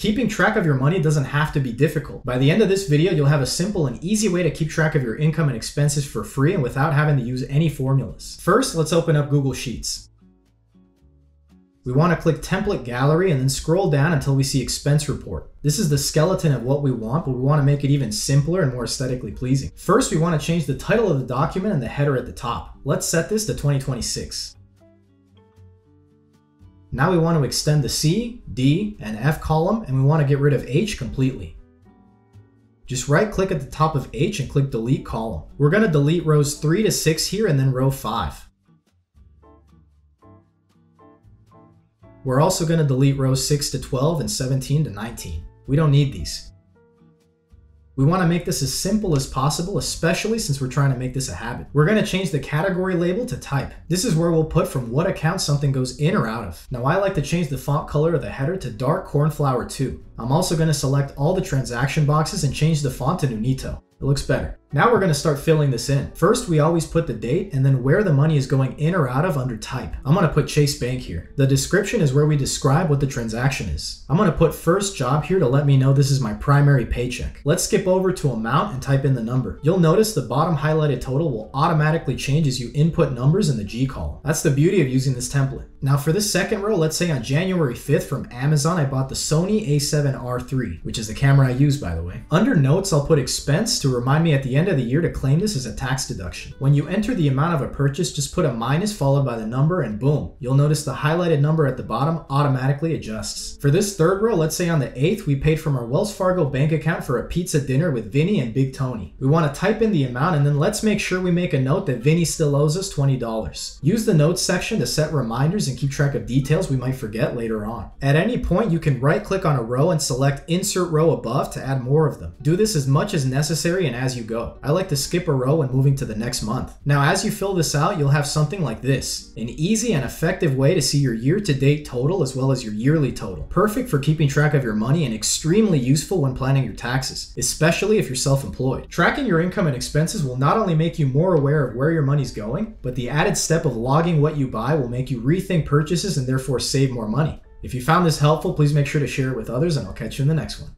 Keeping track of your money doesn't have to be difficult. By the end of this video, you'll have a simple and easy way to keep track of your income and expenses for free and without having to use any formulas. First, let's open up Google Sheets. We want to click Template Gallery and then scroll down until we see Expense Report. This is the skeleton of what we want, but we want to make it even simpler and more aesthetically pleasing. First, we want to change the title of the document and the header at the top. Let's set this to 2026. Now we want to extend the C, D, and F column, and we want to get rid of H completely. Just right-click at the top of H and click Delete Column. We're going to delete rows 3 to 6 here and then row 5. We're also going to delete rows 6 to 12 and 17 to 19. We don't need these. We want to make this as simple as possible, especially since we're trying to make this a habit. We're going to change the category label to type. This is where we'll put from what account something goes in or out of. Now I like to change the font color of the header to dark cornflower 2. I'm also going to select all the transaction boxes and change the font to Nunito. It looks better. Now we're going to start filling this in. First, we always put the date and then where the money is going in or out of under type. I'm going to put Chase Bank here. The description is where we describe what the transaction is. I'm going to put first job here to let me know this is my primary paycheck. Let's skip over to amount and type in the number. You'll notice the bottom highlighted total will automatically change as you input numbers in the G column. That's the beauty of using this template. Now for this second row, let's say on January 5th from Amazon, I bought the Sony a7R III, which is the camera I use, by the way. Under notes, I'll put expense to remind me at the end of the year to claim this as a tax deduction. When you enter the amount of a purchase, just put a minus followed by the number and boom, you'll notice the highlighted number at the bottom automatically adjusts. For this third row, let's say on the 8th, we paid from our Wells Fargo bank account for a pizza dinner with Vinny and Big Tony. We want to type in the amount and then let's make sure we make a note that Vinny still owes us $20. Use the notes section to set reminders and keep track of details we might forget later on. At any point, you can right click on a row and select Insert Row above to add more of them. Do this as much as necessary and as you go. I like to skip a row when moving to the next month. Now as you fill this out, you'll have something like this. An easy and effective way to see your year-to-date total as well as your yearly total. Perfect for keeping track of your money and extremely useful when planning your taxes, especially if you're self-employed. Tracking your income and expenses will not only make you more aware of where your money's going, but the added step of logging what you buy will make you rethink purchases and therefore save more money. If you found this helpful, please make sure to share it with others and I'll catch you in the next one.